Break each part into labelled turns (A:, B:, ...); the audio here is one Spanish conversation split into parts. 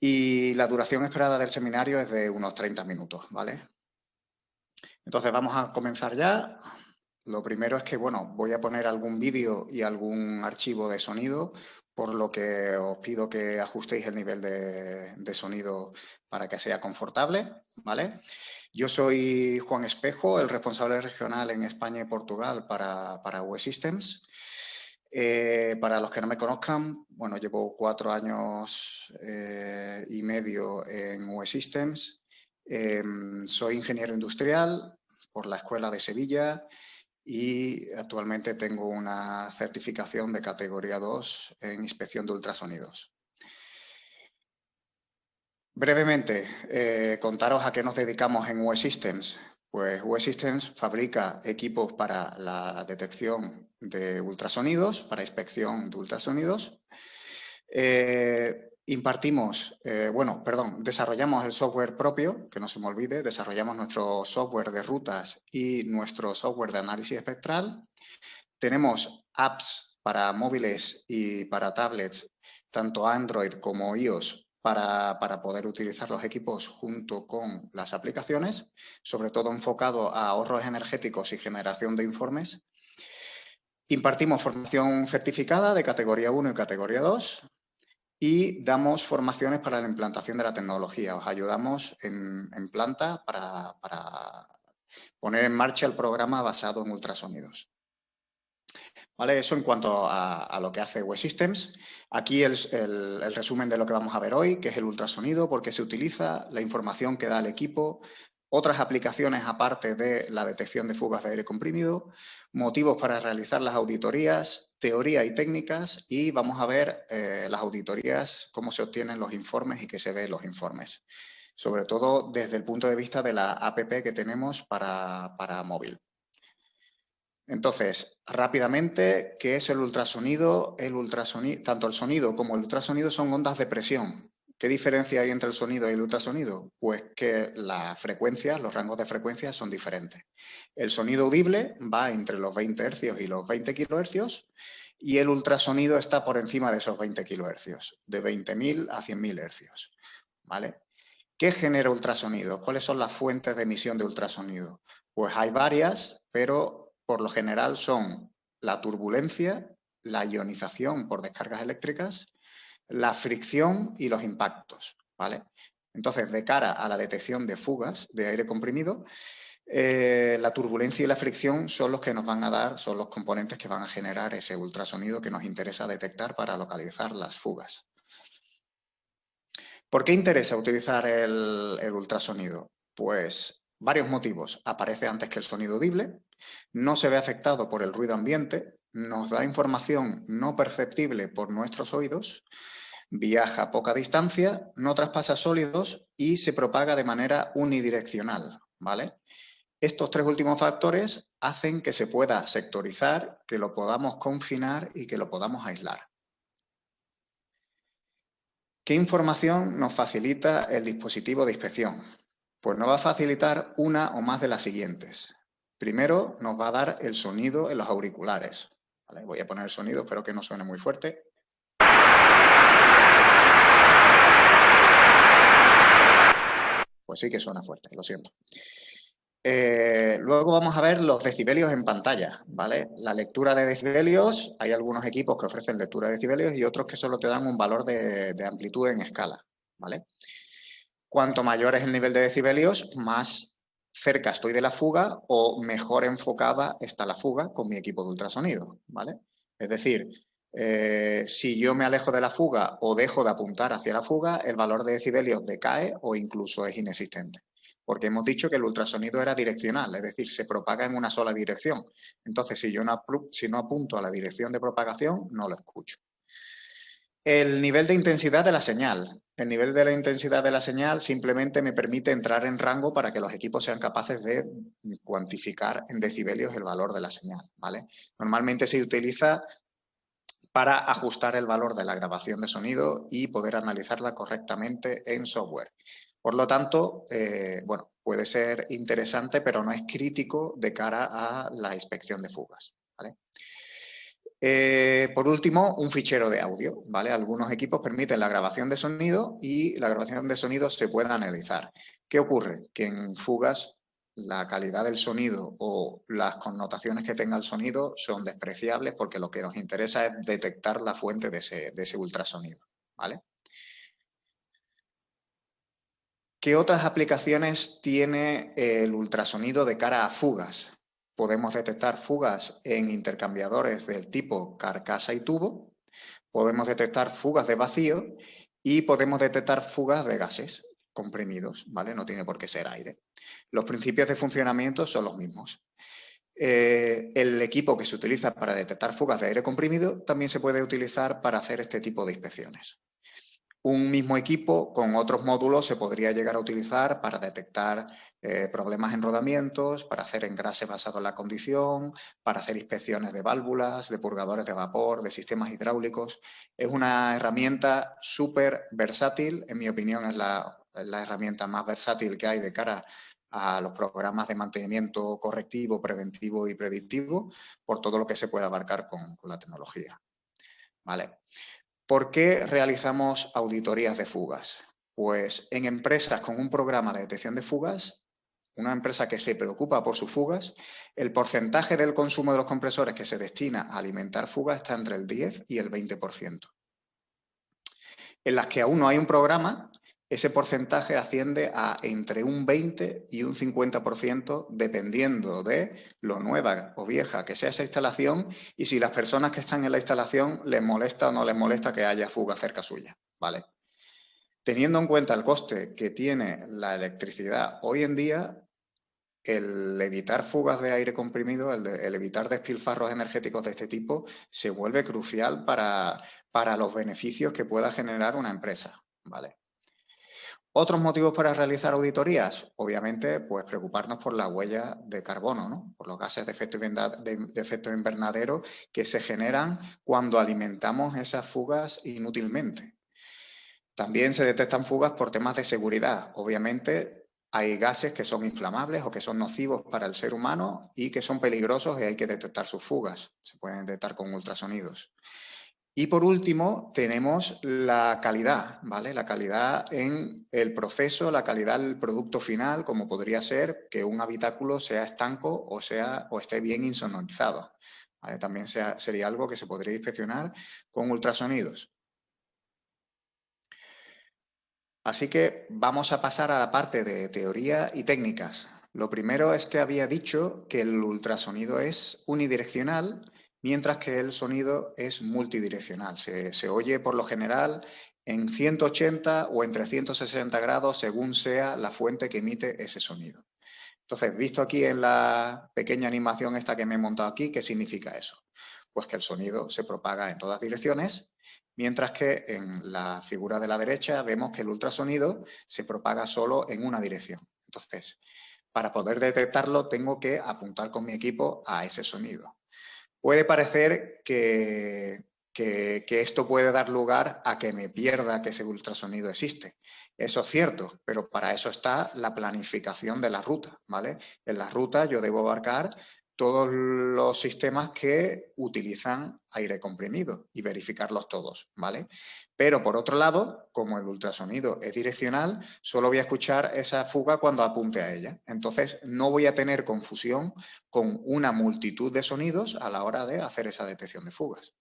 A: y la duración esperada del seminario es de unos 30 minutos, ¿vale? Entonces vamos a comenzar ya. Lo primero es que, bueno, voy a poner algún vídeo y algún archivo de sonido, por lo que os pido que ajustéis el nivel de sonido para que sea confortable, ¿vale? Yo soy Juan Espejo, el responsable regional en España y Portugal para UE Systems. Para los que no me conozcan, bueno, llevo 4 años y medio en UE Systems. Soy ingeniero industrial por la Escuela de Sevilla y actualmente tengo una certificación de categoría 2 en inspección de ultrasonidos. Brevemente, contaros a qué nos dedicamos en UE Systems. Pues UE Systems fabrica equipos para la detección de ultrasonidos, para inspección de ultrasonidos. Desarrollamos el software propio, que no se me olvide, desarrollamos nuestro software de rutas y nuestro software de análisis espectral. Tenemos apps para móviles y para tablets, tanto Android como iOS, para poder utilizar los equipos junto con las aplicaciones, sobre todo enfocado a ahorros energéticos y generación de informes. Impartimos formación certificada de categoría 1 y categoría 2 y damos formaciones para la implantación de la tecnología. Os ayudamos en planta para poner en marcha el programa basado en ultrasonidos. ¿Vale? Eso en cuanto a lo que hace UE Systems. Aquí el resumen de lo que vamos a ver hoy, que es el ultrasonido, por qué se utiliza, la información que da el equipo, otras aplicaciones aparte de la detección de fugas de aire comprimido, motivos para realizar las auditorías, teoría y técnicas, y vamos a ver las auditorías, cómo se obtienen los informes y qué se ve en los informes. Sobre todo desde el punto de vista de la app que tenemos para móvil. Entonces, rápidamente, ¿qué es el ultrasonido? Tanto el sonido como el ultrasonido son ondas de presión. ¿Qué diferencia hay entre el sonido y el ultrasonido? Pues que las frecuencias, los rangos de frecuencias son diferentes. El sonido audible va entre los 20 Hz y los 20 kHz y el ultrasonido está por encima de esos 20 kHz, de 20.000 a 100.000 Hz. ¿Vale? ¿Qué genera ultrasonido? ¿Cuáles son las fuentes de emisión de ultrasonido? Pues hay varias, pero por lo general son la turbulencia, la ionización por descargas eléctricas, la fricción y los impactos, ¿vale? Entonces, de cara a la detección de fugas de aire comprimido, la turbulencia y la fricción son los que nos van a dar, son los componentes que van a generar ese ultrasonido que nos interesa detectar para localizar las fugas. ¿Por qué interesa utilizar el ultrasonido? Pues varios motivos. Aparece antes que el sonido audible, no se ve afectado por el ruido ambiente, nos da información no perceptible por nuestros oídos, viaja a poca distancia, no traspasa sólidos y se propaga de manera unidireccional, ¿vale? Estos tres últimos factores hacen que se pueda sectorizar, que lo podamos confinar y que lo podamos aislar. ¿Qué información nos facilita el dispositivo de inspección? Pues nos va a facilitar una o más de las siguientes. Primero, nos va a dar el sonido en los auriculares. ¿Vale? Voy a poner el sonido, espero que no suene muy fuerte. Pues sí que suena fuerte, lo siento. Luego vamos a ver los decibelios en pantalla, ¿vale? La lectura de decibelios, hay algunos equipos que ofrecen lectura de decibelios y otros que solo te dan un valor de amplitud en escala, ¿vale? Cuanto mayor es el nivel de decibelios, más cerca estoy de la fuga o mejor enfocada está la fuga con mi equipo de ultrasonido, ¿vale? Es decir, si yo me alejo de la fuga o dejo de apuntar hacia la fuga, el valor de decibelios decae o incluso es inexistente. Porque hemos dicho que el ultrasonido era direccional, es decir, se propaga en una sola dirección. Entonces, si yo no apunto a la dirección de propagación, no lo escucho. El nivel de intensidad de la señal. El nivel de la intensidad de la señal simplemente me permite entrar en rango para que los equipos sean capaces de cuantificar en decibelios el valor de la señal, ¿vale? Normalmente se utiliza para ajustar el valor de la grabación de sonido y poder analizarla correctamente en software. Por lo tanto, bueno, puede ser interesante, pero no es crítico de cara a la inspección de fugas, ¿vale? Por último, un fichero de audio, ¿vale? Algunos equipos permiten la grabación de sonido y la grabación de sonido se puede analizar. ¿Qué ocurre? Que en fugas la calidad del sonido o las connotaciones que tenga el sonido son despreciables porque lo que nos interesa es detectar la fuente de ese ultrasonido, ¿vale? ¿Qué otras aplicaciones tiene el ultrasonido de cara a fugas? Podemos detectar fugas en intercambiadores del tipo carcasa y tubo, podemos detectar fugas de vacío y podemos detectar fugas de gases comprimidos, ¿vale? No tiene por qué ser aire. Los principios de funcionamiento son los mismos. El equipo que se utiliza para detectar fugas de aire comprimido también se puede utilizar para hacer este tipo de inspecciones. Un mismo equipo con otros módulos se podría llegar a utilizar para detectar problemas en rodamientos, para hacer engrase basado en la condición, para hacer inspecciones de válvulas, de purgadores de vapor, de sistemas hidráulicos. Es una herramienta súper versátil, en mi opinión es la herramienta más versátil que hay de cara a los programas de mantenimiento correctivo, preventivo y predictivo, por todo lo que se puede abarcar con la tecnología. ¿Vale? ¿Por qué realizamos auditorías de fugas? Pues en empresas con un programa de detección de fugas, una empresa que se preocupa por sus fugas, el porcentaje del consumo de los compresores que se destina a alimentar fugas está entre el 10 y el 20%. En las que aún no hay un programa, ese porcentaje asciende a entre un 20 y un 50%, dependiendo de lo nueva o vieja que sea esa instalación y si las personas que están en la instalación les molesta o no les molesta que haya fuga cerca suya, ¿vale? Teniendo en cuenta el coste que tiene la electricidad hoy en día, el evitar fugas de aire comprimido, el evitar despilfarros energéticos de este tipo, se vuelve crucial para los beneficios que pueda generar una empresa, ¿vale? Otros motivos para realizar auditorías, obviamente, pues preocuparnos por la huella de carbono, ¿no? Por los gases de efecto invernadero que se generan cuando alimentamos esas fugas inútilmente. También se detectan fugas por temas de seguridad. Obviamente, hay gases que son inflamables o que son nocivos para el ser humano y que son peligrosos y hay que detectar sus fugas. Se pueden detectar con ultrasonidos. Y por último, tenemos la calidad, ¿vale? La calidad en el proceso, la calidad del producto final, como podría ser que un habitáculo sea estanco o esté bien insonorizado, ¿vale? También sería algo que se podría inspeccionar con ultrasonidos. Así que vamos a pasar a la parte de teoría y técnicas. Lo primero es que había dicho que el ultrasonido es unidireccional, mientras que el sonido es multidireccional. Se oye por lo general en 180 o en 360 grados según sea la fuente que emite ese sonido. Entonces, visto aquí en la pequeña animación esta que me he montado aquí, ¿qué significa eso? Pues que el sonido se propaga en todas direcciones, mientras que en la figura de la derecha vemos que el ultrasonido se propaga solo en una dirección. Entonces, para poder detectarlo tengo que apuntar con mi equipo a ese sonido. Puede parecer que esto puede dar lugar a que me pierda que ese ultrasonido existe. Eso es cierto, pero para eso está la planificación de la ruta, ¿vale? En la ruta yo debo abarcar todos los sistemas que utilizan aire comprimido y verificarlos todos, ¿vale? Pero por otro lado, como el ultrasonido es direccional, solo voy a escuchar esa fuga cuando apunte a ella. Entonces no voy a tener confusión con una multitud de sonidos a la hora de hacer esa detección de fugas.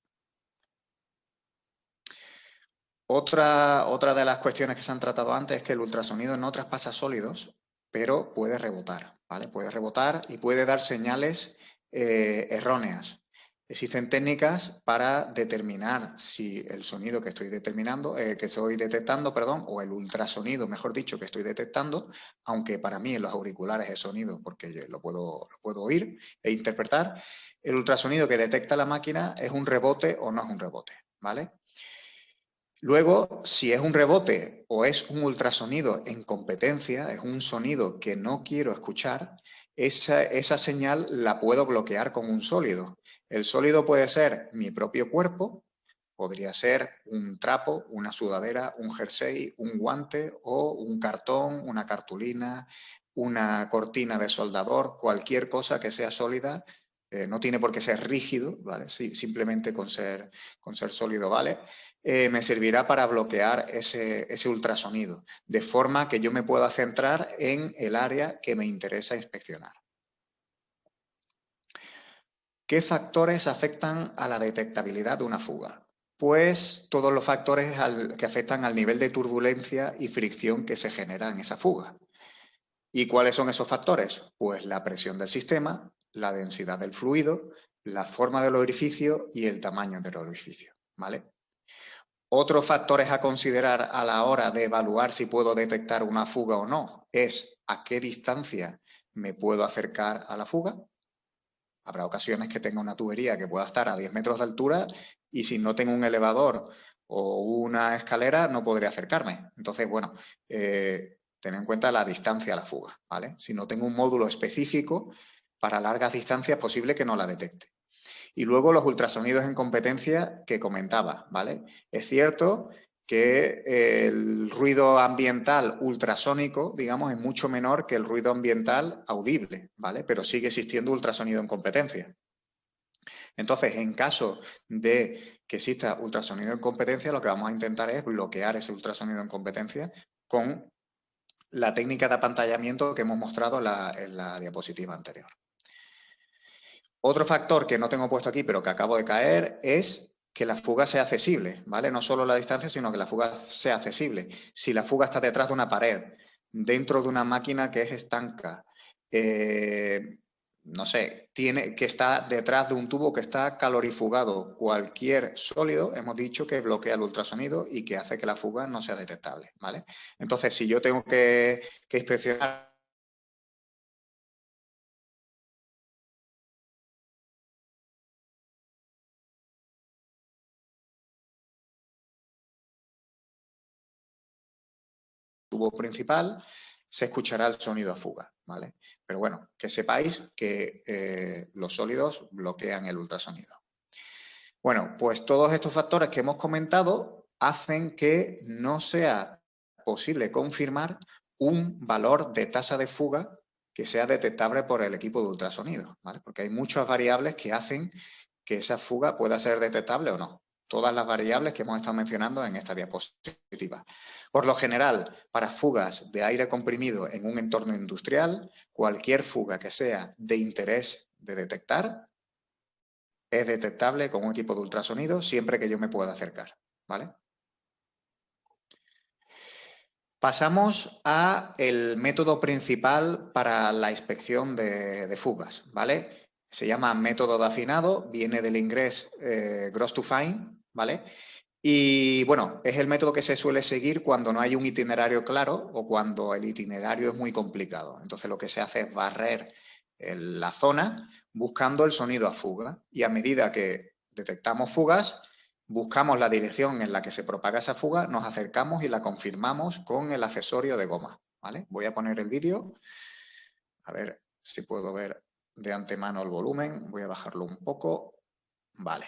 A: Otra de las cuestiones que se han tratado antes es que el ultrasonido no traspasa sólidos, pero puede rebotar, ¿vale? Puede rebotar y puede dar señales erróneas. Existen técnicas para determinar si el sonido que estoy detectando, o el ultrasonido, mejor dicho, que estoy detectando, aunque para mí en los auriculares es sonido porque lo puedo oír e interpretar, el ultrasonido que detecta la máquina es un rebote o no es un rebote, ¿vale? Luego, si es un rebote o es un ultrasonido en competencia, es un sonido que no quiero escuchar, esa señal la puedo bloquear con un sólido. El sólido puede ser mi propio cuerpo, podría ser un trapo, una sudadera, un jersey, un guante o un cartón, una cartulina, una cortina de soldador, cualquier cosa que sea sólida no tiene por qué ser rígido, ¿vale? Sí, simplemente con ser sólido, ¿vale? Me servirá para bloquear ese ultrasonido, de forma que yo me pueda centrar en el área que me interesa inspeccionar. ¿Qué factores afectan a la detectabilidad de una fuga? Pues todos los factores que afectan al nivel de turbulencia y fricción que se genera en esa fuga. ¿Y cuáles son esos factores? Pues la presión del sistema, la densidad del fluido, la forma del orificio y el tamaño del orificio, ¿vale? Otros factores a considerar a la hora de evaluar si puedo detectar una fuga o no es a qué distancia me puedo acercar a la fuga. Habrá ocasiones que tenga una tubería que pueda estar a 10 metros de altura y si no tengo un elevador o una escalera no podré acercarme. Entonces, bueno, tener en cuenta la distancia a la fuga, ¿vale? Si no tengo un módulo específico para largas distancias es posible que no la detecte. Y luego los ultrasonidos en competencia que comentaba, ¿vale? Es cierto que el ruido ambiental ultrasónico, digamos, es mucho menor que el ruido ambiental audible, ¿vale? Pero sigue existiendo ultrasonido en competencia. Entonces, en caso de que exista ultrasonido en competencia, lo que vamos a intentar es bloquear ese ultrasonido en competencia con la técnica de apantallamiento que hemos mostrado en la diapositiva anterior. Otro factor que no tengo puesto aquí, pero que acabo de caer, es que la fuga sea accesible, ¿vale? No solo la distancia, sino que la fuga sea accesible. Si la fuga está detrás de una pared, dentro de una máquina que es estanca, no sé, que está detrás de un tubo que está calorifugado, cualquier sólido, hemos dicho que bloquea el ultrasonido y que hace que la fuga no sea detectable, ¿vale? Entonces, si yo tengo que inspeccionar tubo principal, se escuchará el sonido a fuga, ¿vale? Pero bueno, que sepáis que los sólidos bloquean el ultrasonido. Bueno, pues todos estos factores que hemos comentado hacen que no sea posible confirmar un valor de tasa de fuga que sea detectable por el equipo de ultrasonido, ¿vale? Porque hay muchas variables que hacen que esa fuga pueda ser detectable o no. Todas las variables que hemos estado mencionando en esta diapositiva. Por lo general, para fugas de aire comprimido en un entorno industrial, cualquier fuga que sea de interés de detectar es detectable con un equipo de ultrasonido siempre que yo me pueda acercar, ¿vale? Pasamos a el método principal para la inspección de fugas, ¿vale? Se llama método de afinado, viene del inglés gross to fine, ¿vale? Y bueno, es el método que se suele seguir cuando no hay un itinerario claro o cuando el itinerario es muy complicado. Entonces lo que se hace es barrer la zona buscando el sonido a fuga y a medida que detectamos fugas, buscamos la dirección en la que se propaga esa fuga, nos acercamos y la confirmamos con el accesorio de goma, ¿vale? Voy a poner el vídeo, a ver si puedo ver de antemano el volumen, voy a bajarlo un poco, vale.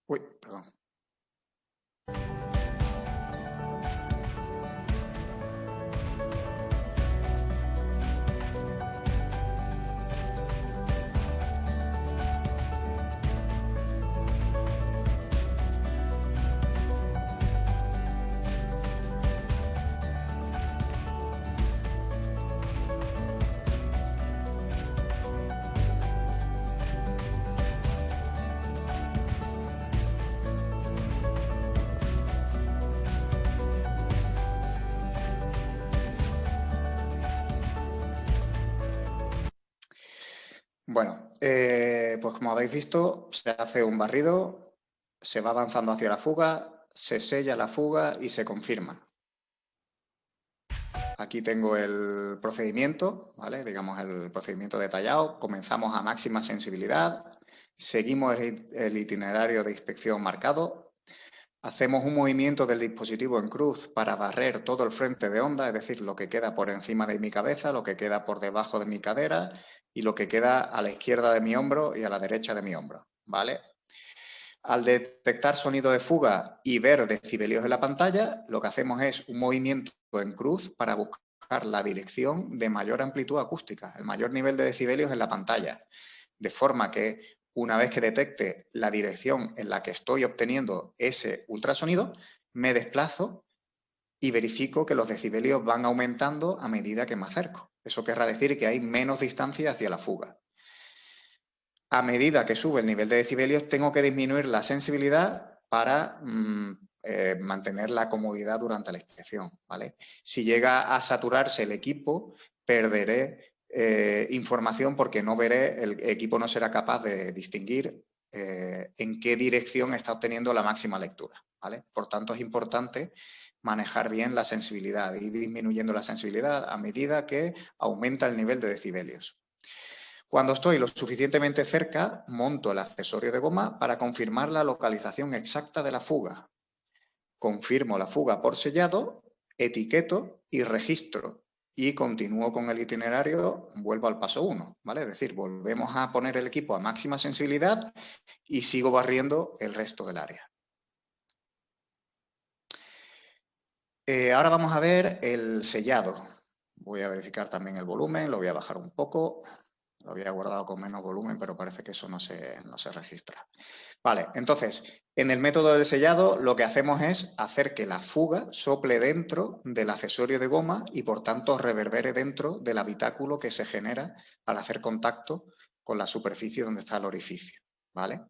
A: Uy, perdón. Bueno, pues como habéis visto, se hace un barrido, se va avanzando hacia la fuga, se sella la fuga y se confirma. Aquí tengo el procedimiento, ¿vale? Digamos el procedimiento detallado. Comenzamos a máxima sensibilidad, seguimos el itinerario de inspección marcado, Hacemos un movimiento del dispositivo en cruz para barrer todo el frente de onda, es decir, lo que queda por encima de mi cabeza, lo que queda por debajo de mi cadera y lo que queda a la izquierda de mi hombro y a la derecha de mi hombro, ¿vale? Al detectar sonido de fuga y ver decibelios en la pantalla, lo que hacemos es un movimiento en cruz para buscar la dirección de mayor amplitud acústica, el mayor nivel de decibelios en la pantalla, de forma que una vez que detecte la dirección en la que estoy obteniendo ese ultrasonido, me desplazo y verifico que los decibelios van aumentando a medida que me acerco. Eso querrá decir que hay menos distancia hacia la fuga. A medida que sube el nivel de decibelios, tengo que disminuir la sensibilidad para mantener la comodidad durante la inspección, ¿vale? Si llega a saturarse el equipo, perderé información porque no veré, el equipo no será capaz de distinguir en qué dirección está obteniendo la máxima lectura, ¿vale? Por tanto, es importante manejar bien la sensibilidad y disminuyendo la sensibilidad a medida que aumenta el nivel de decibelios. Cuando estoy lo suficientemente cerca, monto el accesorio de goma para confirmar la localización exacta de la fuga. Confirmo la fuga por sellado, etiqueto y registro. Y continúo con el itinerario, vuelvo al paso 1, ¿vale? Es decir, volvemos a poner el equipo a máxima sensibilidad y sigo barriendo el resto del área. Ahora vamos a ver el sellado. Voy a verificar también el volumen, lo voy a bajar un poco. Lo había guardado con menos volumen, pero parece que eso no se registra. Vale, entonces, en el método del sellado lo que hacemos es hacer que la fuga sople dentro del accesorio de goma y por tanto reverbere dentro del habitáculo que se genera al hacer contacto con la superficie donde está el orificio, ¿vale?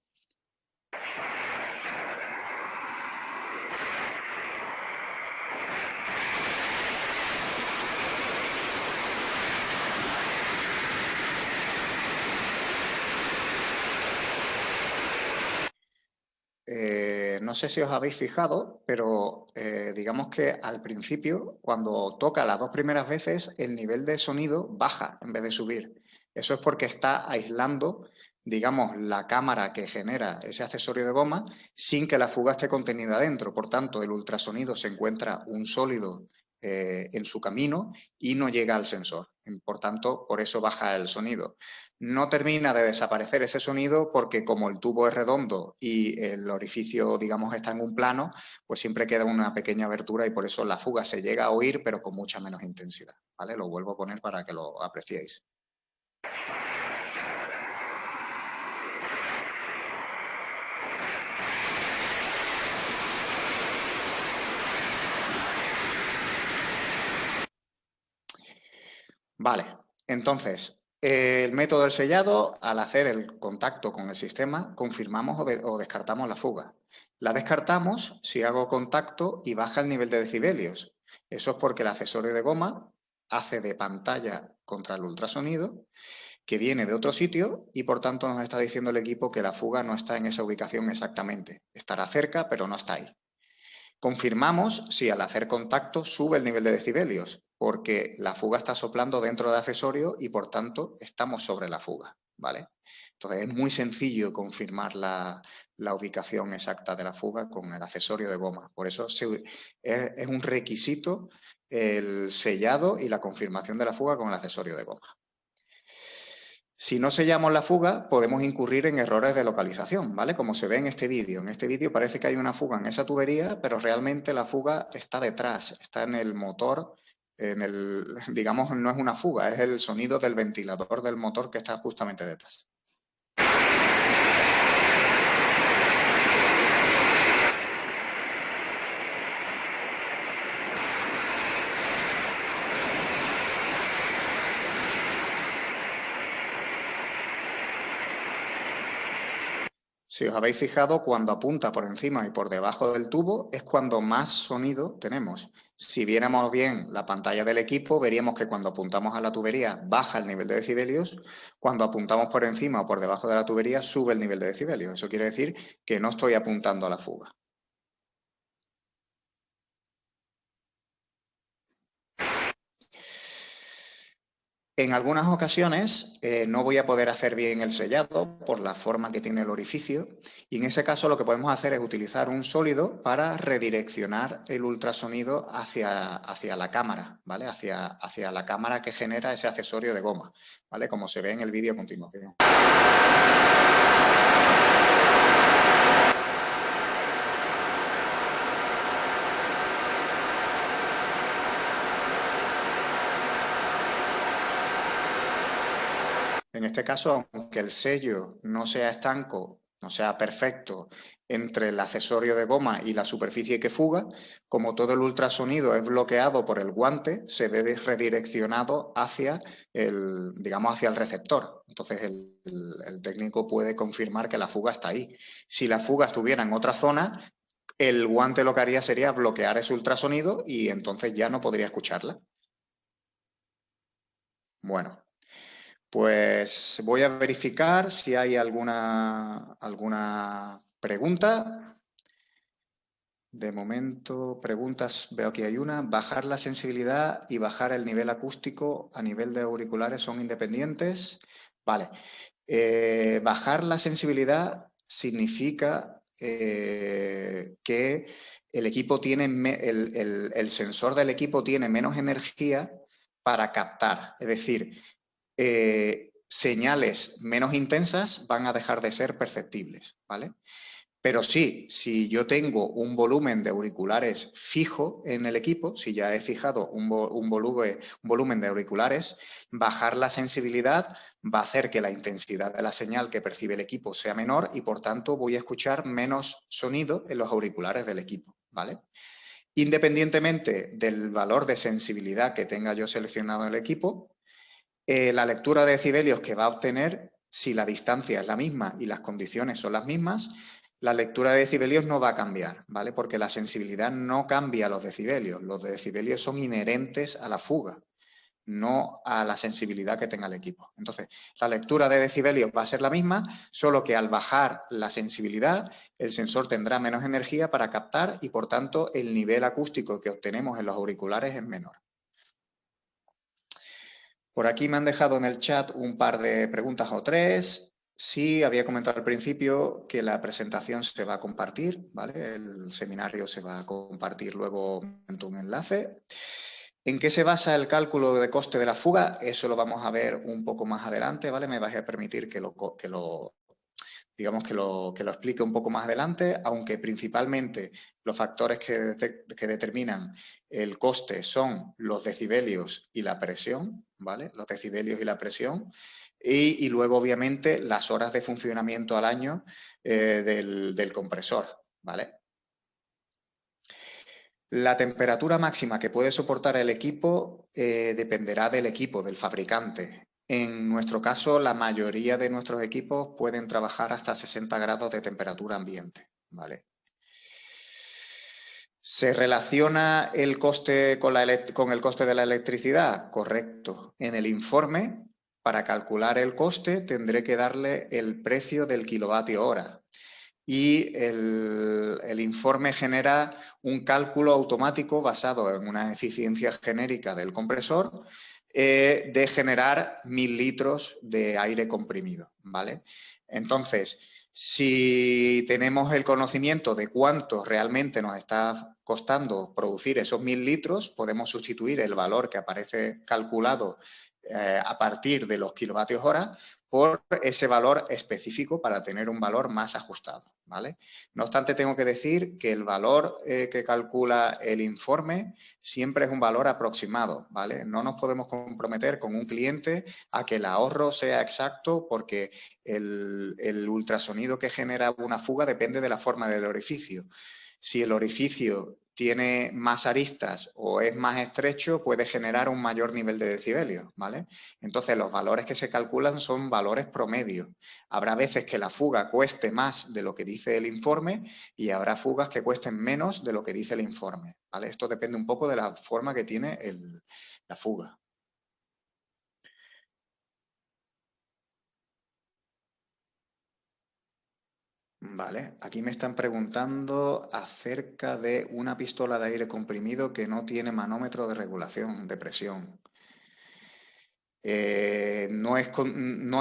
A: No sé si os habéis fijado, pero digamos que al principio, cuando toca las dos primeras veces, el nivel de sonido baja en vez de subir. Eso es porque está aislando, digamos, la cámara que genera ese accesorio de goma sin que la fuga esté contenida dentro. Por tanto, el ultrasonido se encuentra un sólido en su camino y no llega al sensor. Por tanto, por eso baja el sonido. No termina de desaparecer ese sonido porque como el tubo es redondo y el orificio, digamos, está en un plano, pues siempre queda una pequeña abertura y por eso la fuga se llega a oír, pero con mucha menos intensidad, ¿vale? Lo vuelvo a poner para que lo apreciéis. Vale, entonces, el método del sellado, al hacer el contacto con el sistema, confirmamos o descartamos la fuga. La descartamos si hago contacto y baja el nivel de decibelios. Eso es porque el accesorio de goma hace de pantalla contra el ultrasonido, que viene de otro sitio y por tanto nos está diciendo el equipo que la fuga no está en esa ubicación exactamente. Estará cerca, pero no está ahí. Confirmamos si al hacer contacto sube el nivel de decibelios, porque la fuga está soplando dentro del accesorio y por tanto estamos sobre la fuga, ¿vale? Entonces es muy sencillo confirmar la ubicación exacta de la fuga con el accesorio de goma. Por eso es un requisito el sellado y la confirmación de la fuga con el accesorio de goma. Si no sellamos la fuga, podemos incurrir en errores de localización, ¿vale? Como se ve en este vídeo. En este vídeo parece que hay una fuga en esa tubería, pero realmente la fuga está detrás, está en el motor, digamos, no es una fuga, es el sonido del ventilador del motor que está justamente detrás. Si os habéis fijado, cuando apunta por encima y por debajo del tubo es cuando más sonido tenemos. Si viéramos bien la pantalla del equipo, veríamos que cuando apuntamos a la tubería baja el nivel de decibelios, cuando apuntamos por encima o por debajo de la tubería sube el nivel de decibelios. Eso quiere decir que no estoy apuntando a la fuga. En algunas ocasiones no voy a poder hacer bien el sellado por la forma que tiene el orificio y en ese caso lo que podemos hacer es utilizar un sólido para redireccionar el ultrasonido hacia la cámara, ¿vale? Hacia la cámara que genera ese accesorio de goma, ¿vale? Como se ve en el vídeo a continuación. En este caso, aunque el sello no sea estanco, no sea perfecto entre el accesorio de goma y la superficie que fuga, como todo el ultrasonido es bloqueado por el guante, se ve redireccionado hacia digamos, hacia el receptor. Entonces el técnico puede confirmar que la fuga está ahí. Si la fuga estuviera en otra zona, el guante lo que haría sería bloquear ese ultrasonido y entonces ya no podría escucharla. Bueno. Pues voy a verificar si hay alguna pregunta. De momento, preguntas, veo que hay una. ¿Bajar la sensibilidad y bajar el nivel acústico a nivel de auriculares son independientes? Vale. Bajar la sensibilidad significa que el equipo tiene, el sensor del equipo tiene menos energía para captar. Es decir, señales menos intensas van a dejar de ser perceptibles, ¿vale? Pero sí, si yo tengo un volumen de auriculares fijo en el equipo, si ya he fijado un volumen de auriculares, bajar la sensibilidad va a hacer que la intensidad de la señal que percibe el equipo sea menor y, por tanto, voy a escuchar menos sonido en los auriculares del equipo, ¿vale? Independientemente del valor de sensibilidad que tenga yo seleccionado en el equipo, la lectura de decibelios que va a obtener, si la distancia es la misma y las condiciones son las mismas, la lectura de decibelios no va a cambiar, ¿vale? Porque la sensibilidad no cambia los decibelios. Los decibelios son inherentes a la fuga, no a la sensibilidad que tenga el equipo. Entonces, la lectura de decibelios va a ser la misma, solo que al bajar la sensibilidad, el sensor tendrá menos energía para captar y, por tanto, el nivel acústico que obtenemos en los auriculares es menor. Por aquí me han dejado en el chat un par de preguntas o tres. Sí, había comentado al principio que la presentación se va a compartir, ¿vale? El seminario se va a compartir luego en un enlace. ¿En qué se basa el cálculo de coste de la fuga? Eso lo vamos a ver un poco más adelante, ¿vale? Me vais a permitir que digamos que lo explique un poco más adelante, aunque principalmente los factores que determinan el coste son los decibelios y la presión, ¿vale? Los decibelios y la presión. Y luego, obviamente, las horas de funcionamiento al año del compresor, ¿vale? La temperatura máxima que puede soportar el equipo dependerá del equipo, del fabricante. En nuestro caso, la mayoría de nuestros equipos pueden trabajar hasta 60 grados de temperatura ambiente, ¿vale? ¿Se relaciona el coste con el coste de la electricidad? Correcto. En el informe, para calcular el coste, tendré que darle el precio del kilovatio hora. Y el informe genera un cálculo automático basado en una eficiencia genérica del compresor de generar 1000 litros de aire comprimido, ¿vale? Entonces, si tenemos el conocimiento de cuánto realmente nos está costando producir esos 1000 litros, podemos sustituir el valor que aparece calculado a partir de los kilovatios hora por ese valor específico para tener un valor más ajustado, ¿vale? No obstante, tengo que decir que el valor que calcula el informe siempre es un valor aproximado, ¿vale? No nos podemos comprometer con un cliente a que el ahorro sea exacto porque el ultrasonido que genera una fuga depende de la forma del orificio. Si el orificio tiene más aristas o es más estrecho, puede generar un mayor nivel de decibelios, ¿vale? Entonces, los valores que se calculan son valores promedio. Habrá veces que la fuga cueste más de lo que dice el informe y habrá fugas que cuesten menos de lo que dice el informe, ¿vale? Esto depende un poco de la forma que tiene la fuga. Vale, aquí me están preguntando acerca de una pistola de aire comprimido que no tiene manómetro de regulación de presión. No es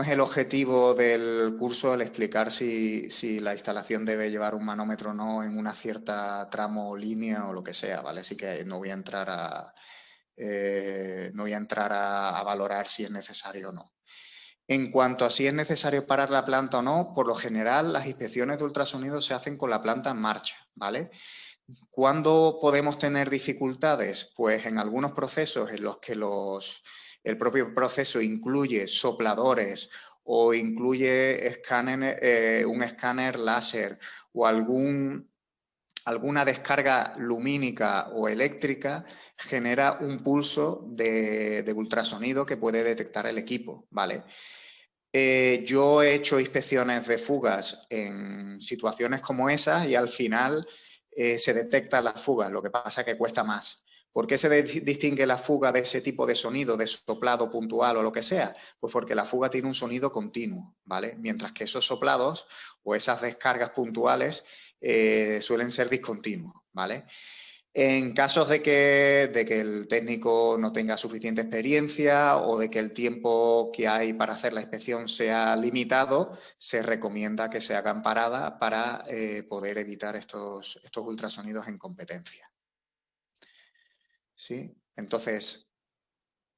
A: el objetivo del curso el explicar si la instalación debe llevar un manómetro o no en una cierta tramo o línea o lo que sea, ¿vale? Así que no voy a entrar a valorar si es necesario o no. En cuanto a si es necesario parar la planta o no, por lo general las inspecciones de ultrasonido se hacen con la planta en marcha, ¿vale? ¿Cuándo podemos tener dificultades? Pues en algunos procesos en los que el propio proceso incluye sopladores o incluye un escáner láser o alguna descarga lumínica o eléctrica, genera un pulso de ultrasonido que puede detectar el equipo, ¿vale? Yo he hecho inspecciones de fugas en situaciones como esas y al final se detectan las fugas, lo que pasa es que cuesta más. ¿Por qué se distingue la fuga de ese tipo de sonido, de soplado puntual o lo que sea? Pues porque la fuga tiene un sonido continuo, ¿vale? Mientras que esos soplados o esas descargas puntuales suelen ser discontinuos, ¿vale? En casos de que el técnico no tenga suficiente experiencia o de que el tiempo que hay para hacer la inspección sea limitado, se recomienda que se hagan paradas para poder evitar estos ultrasonidos en competencia. ¿Sí? Entonces,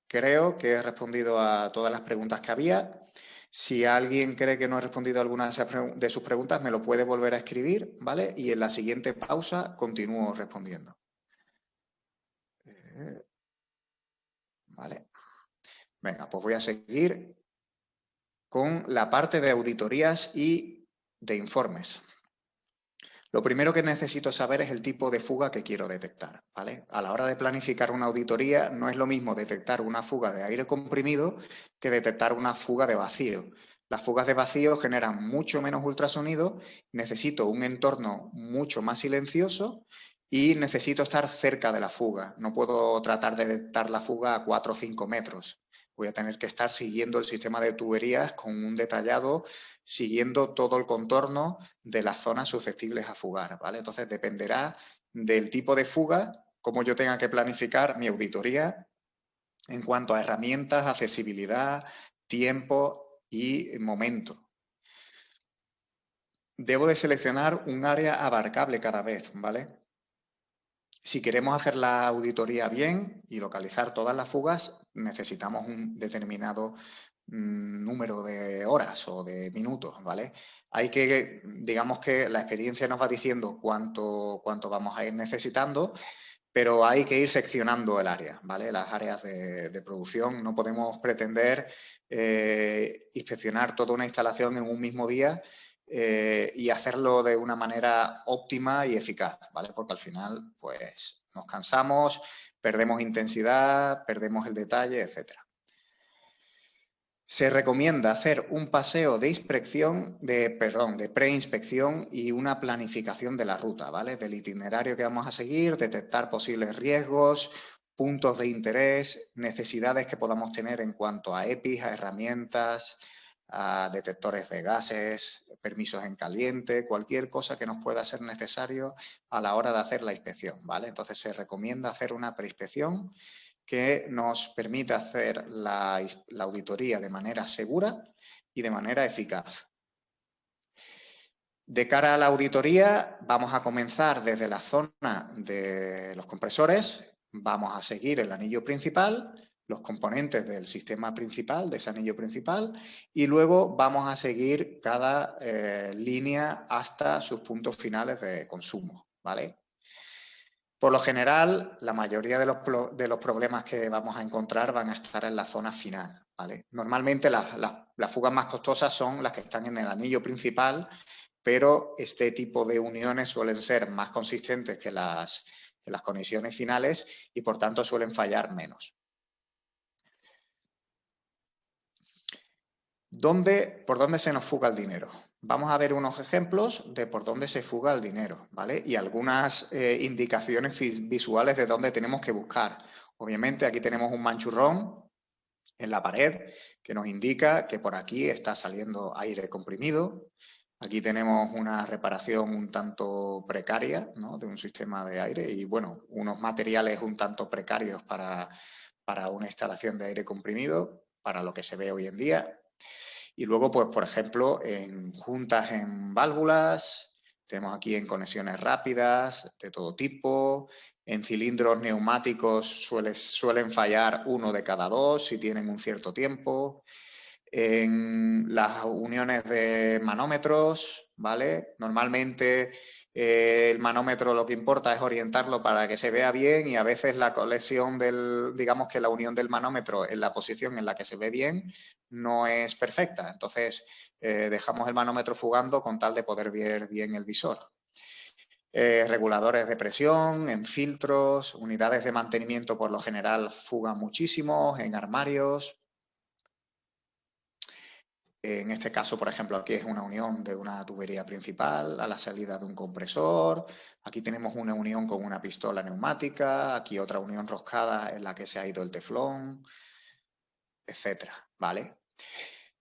A: creo que he respondido a todas las preguntas que había. Si alguien cree que no he respondido a alguna de sus preguntas, me lo puede volver a escribir, ¿vale? Y en la siguiente pausa continúo respondiendo. Vale. Venga, pues voy a seguir con la parte de auditorías y de informes. Lo primero que necesito saber es el tipo de fuga que quiero detectar, ¿vale? A la hora de planificar una auditoría no es lo mismo detectar una fuga de aire comprimido que detectar una fuga de vacío. Las fugas de vacío generan mucho menos ultrasonido, necesito un entorno mucho más silencioso y necesito estar cerca de la fuga. No puedo tratar de detectar la fuga a 4 o 5 metros. Voy a tener que estar siguiendo el sistema de tuberías con un detallado, siguiendo todo el contorno de las zonas susceptibles a fugar, ¿vale? Entonces dependerá del tipo de fuga, cómo yo tenga que planificar mi auditoría en cuanto a herramientas, accesibilidad, tiempo y momento. Debo de seleccionar un área abarcable cada vez, ¿vale? Si queremos hacer la auditoría bien y localizar todas las fugas, necesitamos un determinado número de horas o de minutos, ¿vale? Hay que, digamos que la experiencia nos va diciendo cuánto vamos a ir necesitando, pero hay que ir seccionando el área, ¿vale? Las áreas de producción. No podemos pretender inspeccionar toda una instalación en un mismo día y hacerlo de una manera óptima y eficaz, ¿vale? Porque al final, pues, nos cansamos, perdemos intensidad, perdemos el detalle, etcétera. Se recomienda hacer un paseo de inspección, de preinspección y una planificación de la ruta, ¿vale? Del itinerario que vamos a seguir, detectar posibles riesgos, puntos de interés, necesidades que podamos tener en cuanto a EPIs, a herramientas, a detectores de gases, permisos en caliente, cualquier cosa que nos pueda ser necesario a la hora de hacer la inspección, ¿vale? Entonces se recomienda hacer una preinspección que nos permite hacer la auditoría de manera segura y de manera eficaz. De cara a la auditoría, vamos a comenzar desde la zona de los compresores, vamos a seguir el anillo principal, los componentes del sistema principal, de ese anillo principal, y luego vamos a seguir cada línea hasta sus puntos finales de consumo, ¿vale? Por lo general, la mayoría de los problemas que vamos a encontrar van a estar en la zona final, ¿vale? Normalmente las fugas más costosas son las que están en el anillo principal, pero este tipo de uniones suelen ser más consistentes que las conexiones finales y por tanto suelen fallar menos. ¿Por dónde se nos fuga el dinero? Vamos a ver unos ejemplos de por dónde se fuga el dinero, ¿vale? Y algunas indicaciones visuales de dónde tenemos que buscar. Obviamente aquí tenemos un manchurrón en la pared que nos indica que por aquí está saliendo aire comprimido. Aquí tenemos una reparación un tanto precaria, ¿no?, de un sistema de aire y, bueno, unos materiales un tanto precarios para una instalación de aire comprimido. para lo que se ve hoy en día. Y luego, pues, por ejemplo, en juntas en válvulas, tenemos aquí en conexiones rápidas de todo tipo, en cilindros neumáticos suelen fallar 1 de cada 2 si tienen un cierto tiempo, en las uniones de manómetros, ¿vale? Normalmente el manómetro lo que importa es orientarlo para que se vea bien y a veces la conexión digamos que la unión del manómetro en la posición en la que se ve bien no es perfecta. Entonces dejamos el manómetro fugando con tal de poder ver bien el visor. Reguladores de presión, en filtros, unidades de mantenimiento por lo general fugan muchísimo, en armarios. En este caso, por ejemplo, aquí es una unión de una tubería principal a la salida de un compresor. Aquí tenemos una unión con una pistola neumática. Aquí otra unión roscada en la que se ha ido el teflón, etcétera, ¿vale?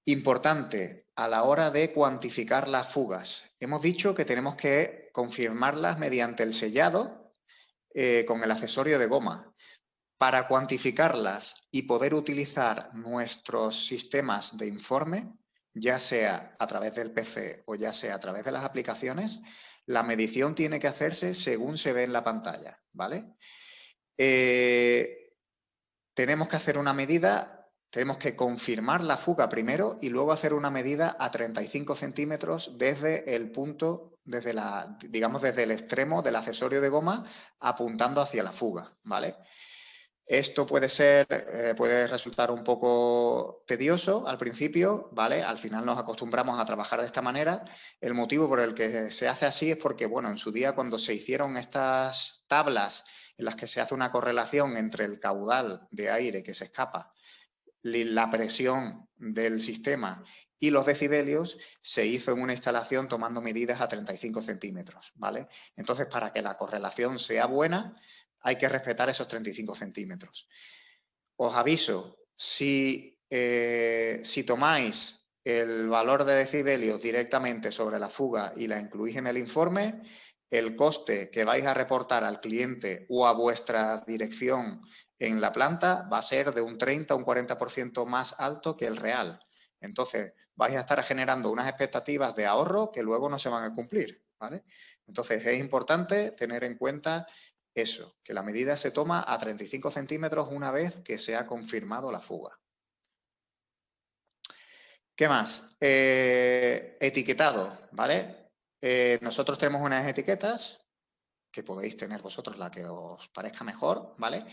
A: Importante a la hora de cuantificar las fugas. Hemos dicho que tenemos que confirmarlas mediante el sellado con el accesorio de goma. Para cuantificarlas y poder utilizar nuestros sistemas de informe, ya sea a través del PC o ya sea a través de las aplicaciones, la medición tiene que hacerse según se ve en la pantalla, ¿vale? Tenemos que hacer una medida, tenemos que confirmar la fuga primero y luego hacer una medida a 35 centímetros desde el punto, digamos desde el extremo del accesorio de goma apuntando hacia la fuga, ¿vale? Esto puede resultar un poco tedioso al principio, ¿vale? Al final nos acostumbramos a trabajar de esta manera. El motivo por el que se hace así es porque, bueno, en su día cuando se hicieron estas tablas en las que se hace una correlación entre el caudal de aire que se escapa, la presión del sistema y los decibelios, se hizo en una instalación tomando medidas a 35 centímetros, ¿vale? Entonces, para que la correlación sea buena, hay que respetar esos 35 centímetros. Os aviso, si tomáis el valor de decibelios directamente sobre la fuga y la incluís en el informe, el coste que vais a reportar al cliente o a vuestra dirección en la planta va a ser de un 30 o un 40% más alto que el real. Entonces, vais a estar generando unas expectativas de ahorro que luego no se van a cumplir, ¿vale? Entonces, es importante tener en cuenta eso, que la medida se toma a 35 centímetros una vez que se ha confirmado la fuga. ¿Qué más? Etiquetado, ¿vale? Nosotros tenemos unas etiquetas que podéis tener vosotros la que os parezca mejor, ¿vale?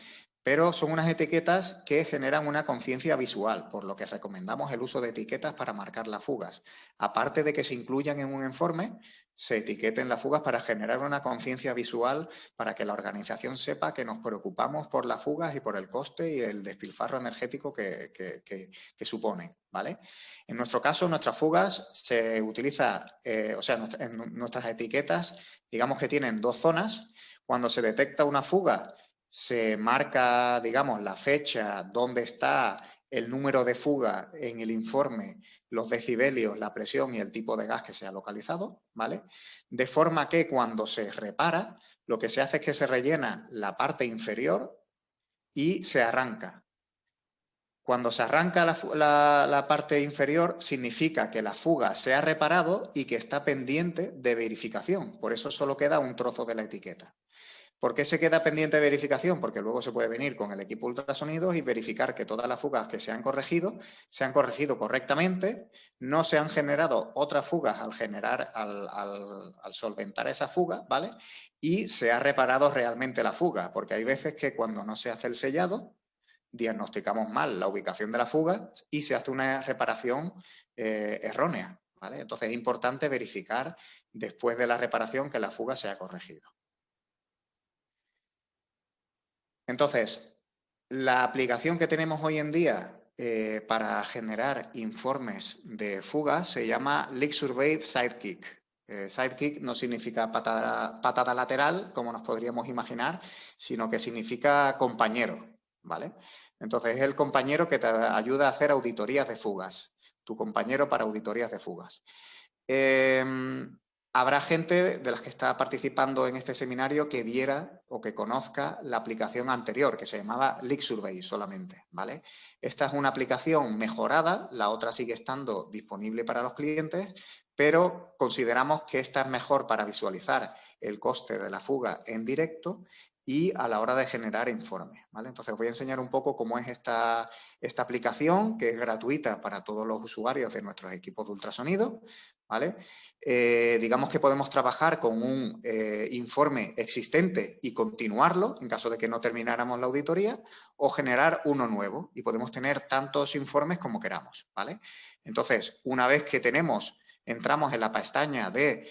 A: Pero son unas etiquetas que generan una conciencia visual, por lo que recomendamos el uso de etiquetas para marcar las fugas. Aparte de que se incluyan en un informe, se etiqueten las fugas para generar una conciencia visual para que la organización sepa que nos preocupamos por las fugas y por el coste y el despilfarro energético que suponen, ¿vale? En nuestro caso, nuestras fugas se utiliza, en nuestras etiquetas, digamos que tienen dos zonas. Cuando se detecta una fuga, se marca, digamos, la fecha, dónde está el número de fuga en el informe, los decibelios, la presión y el tipo de gas que se ha localizado, ¿vale? De forma que cuando se repara, lo que se hace es que se rellena la parte inferior y se arranca. Cuando se arranca la parte inferior, significa que la fuga se ha reparado y que está pendiente de verificación. Por eso solo queda un trozo de la etiqueta. ¿Por qué se queda pendiente de verificación? Porque luego se puede venir con el equipo ultrasonidos y verificar que todas las fugas que se han corregido correctamente, no se han generado otras fugas al solventar esa fuga, ¿vale? Y se ha reparado realmente la fuga, porque hay veces que cuando no se hace el sellado, diagnosticamos mal la ubicación de la fuga y se hace una reparación errónea, ¿vale? Entonces es importante verificar después de la reparación que la fuga se ha corregido. Entonces, la aplicación que tenemos hoy en día para generar informes de fugas se llama Leak Survey Sidekick. Sidekick no significa patada lateral, como nos podríamos imaginar, sino que significa compañero, ¿vale? Entonces, es el compañero que te ayuda a hacer auditorías de fugas, tu compañero para auditorías de fugas. Habrá gente de las que está participando en este seminario que viera o que conozca la aplicación anterior, que se llamaba Leak Survey solamente, ¿vale? Esta es una aplicación mejorada, la otra sigue estando disponible para los clientes, pero consideramos que esta es mejor para visualizar el coste de la fuga en directo y a la hora de generar informes, ¿vale? Entonces os voy a enseñar un poco cómo es esta aplicación, que es gratuita para todos los usuarios de nuestros equipos de ultrasonido, ¿vale? Digamos que podemos trabajar con un informe existente y continuarlo en caso de que no termináramos la auditoría, o generar uno nuevo, y podemos tener tantos informes como queramos, ¿vale? Entonces, una vez que entramos en la pestaña de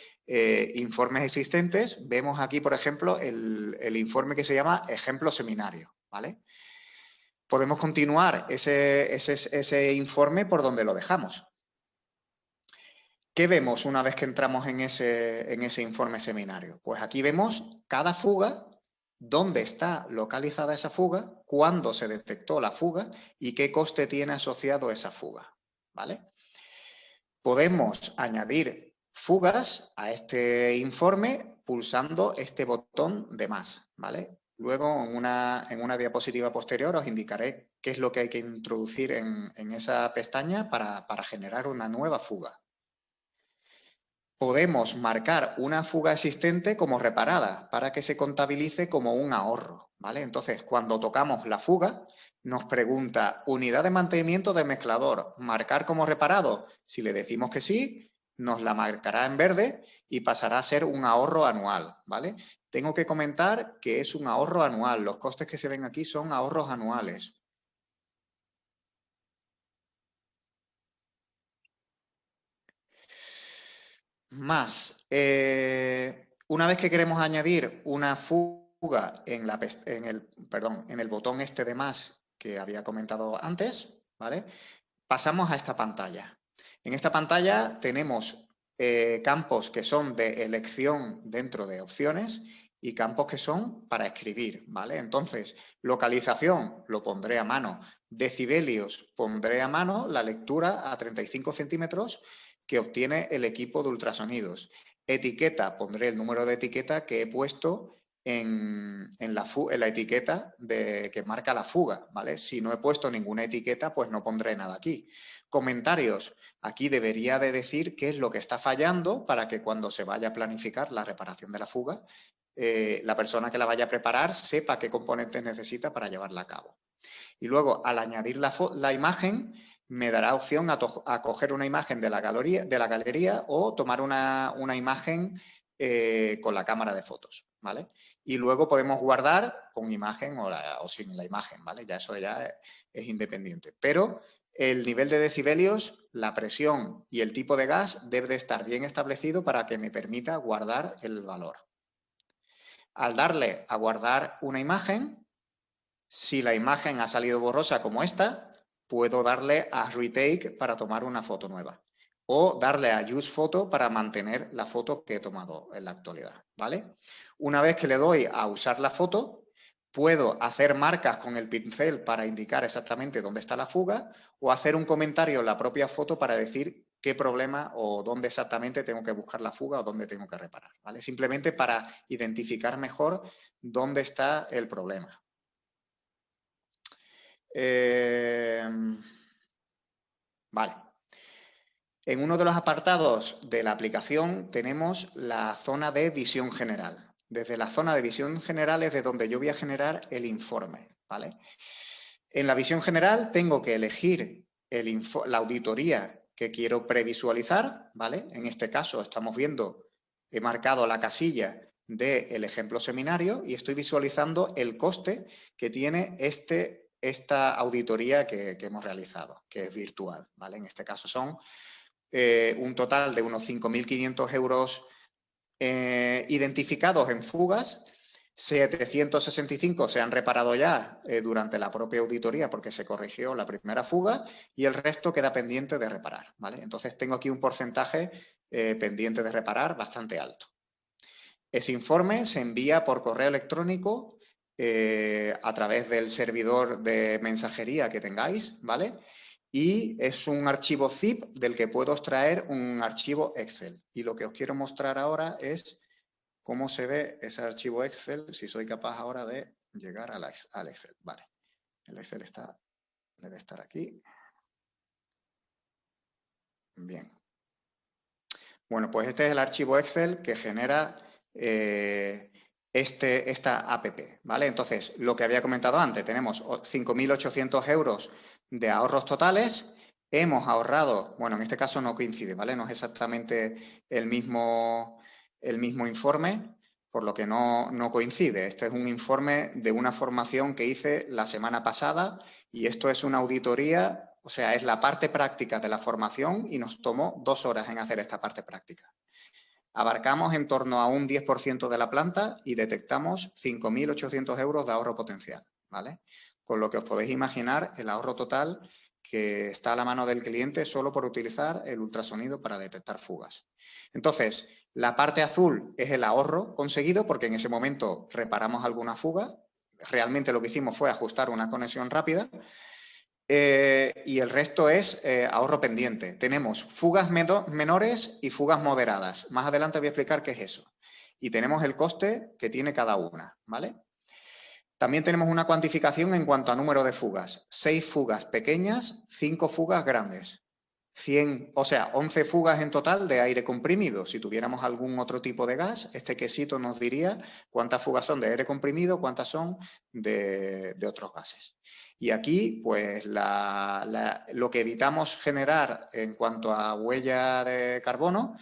A: informes existentes, vemos aquí, por ejemplo, el informe que se llama ejemplo seminario, ¿vale? Podemos continuar ese informe por donde lo dejamos. ¿Qué vemos una vez que entramos en ese informe seminario? Pues aquí vemos cada fuga, dónde está localizada esa fuga, cuándo se detectó la fuga y qué coste tiene asociado esa fuga, ¿vale? Podemos añadir fugas a este informe pulsando este botón de más, ¿vale? Luego, en una diapositiva posterior, os indicaré qué es lo que hay que introducir en esa pestaña para generar una nueva fuga. Podemos marcar una fuga existente como reparada para que se contabilice como un ahorro, ¿vale? Entonces, cuando tocamos la fuga, nos pregunta unidad de mantenimiento del mezclador, marcar como reparado. Si le decimos que sí, nos la marcará en verde y pasará a ser un ahorro anual, ¿vale? Tengo que comentar que es un ahorro anual. Los costes que se ven aquí son ahorros anuales. Más, una vez que queremos añadir una fuga en el botón este de más que había comentado antes, ¿vale? Pasamos a esta pantalla. En esta pantalla tenemos campos que son de elección dentro de opciones y campos que son para escribir, ¿vale? Entonces, localización lo pondré a mano, decibelios pondré a mano, la lectura a 35 centímetros que obtiene el equipo de ultrasonidos. Etiqueta, pondré el número de etiqueta que he puesto en la etiqueta que marca la fuga, ¿vale? Si no he puesto ninguna etiqueta, pues no pondré nada aquí. Comentarios, aquí debería de decir qué es lo que está fallando para que cuando se vaya a planificar la reparación de la fuga, la persona que la vaya a preparar sepa qué componentes necesita para llevarla a cabo. Y luego, al añadir la imagen, me dará opción a coger una imagen de la galería o tomar una imagen con la cámara de fotos, ¿vale? Y luego podemos guardar con imagen o sin la imagen, ¿vale? Ya eso ya es independiente. Pero el nivel de decibelios, la presión y el tipo de gas debe de estar bien establecido para que me permita guardar el valor. Al darle a guardar una imagen, si la imagen ha salido borrosa como esta, puedo darle a Retake para tomar una foto nueva. O darle a Use Photo para mantener la foto que he tomado en la actualidad, ¿vale? Una vez que le doy a usar la foto, puedo hacer marcas con el pincel para indicar exactamente dónde está la fuga o hacer un comentario en la propia foto para decir qué problema o dónde exactamente tengo que buscar la fuga o dónde tengo que reparar, ¿vale? Simplemente para identificar mejor dónde está el problema. Vale. En uno de los apartados de la aplicación tenemos la zona de visión general. Desde la zona de visión general es de donde yo voy a generar el informe, ¿vale? En la visión general tengo que elegir la auditoría que quiero previsualizar, ¿vale? En este caso estamos viendo, he marcado la casilla del ejemplo seminario y estoy visualizando el coste que tiene esta auditoría que hemos realizado, que es virtual, ¿vale? En este caso son un total de unos 5.500 euros identificados en fugas. 765 se han reparado ya durante la propia auditoría porque se corrigió la primera fuga y el resto queda pendiente de reparar, ¿vale? Entonces tengo aquí un porcentaje pendiente de reparar bastante alto. Ese informe se envía por correo electrónico a través del servidor de mensajería que tengáis, ¿vale? y es un archivo zip del que puedo extraer un archivo Excel. Y lo que os quiero mostrar ahora es cómo se ve ese archivo Excel, si soy capaz ahora de llegar al Excel. Vale, el Excel debe estar aquí. Bien. Bueno, pues este es el archivo Excel que genera esta app, ¿vale? Entonces, lo que había comentado antes, tenemos 5.800 euros de ahorros totales. Hemos ahorrado, bueno, en este caso no coincide, ¿vale? No es exactamente el mismo informe, por lo que no coincide. Este es un informe de una formación que hice la semana pasada y esto es una auditoría. O sea, es la parte práctica de la formación y nos tomó 2 horas en hacer esta parte práctica. Abarcamos en torno a un 10% de la planta y detectamos 5.800 euros de ahorro potencial, ¿vale? Con lo que os podéis imaginar el ahorro total que está a la mano del cliente solo por utilizar el ultrasonido para detectar fugas. Entonces, la parte azul es el ahorro conseguido porque en ese momento reparamos alguna fuga. Realmente lo que hicimos fue ajustar una conexión rápida. Y el resto es ahorro pendiente. Tenemos fugas menores y fugas moderadas. Más adelante voy a explicar qué es eso. Y tenemos el coste que tiene cada una, ¿vale? También tenemos una cuantificación en cuanto a número de fugas. 6 fugas pequeñas, 5 fugas grandes. 11 fugas en total de aire comprimido. Si tuviéramos algún otro tipo de gas, este quesito nos diría cuántas fugas son de aire comprimido, cuántas son de otros gases. Y aquí, pues, lo que evitamos generar en cuanto a huella de carbono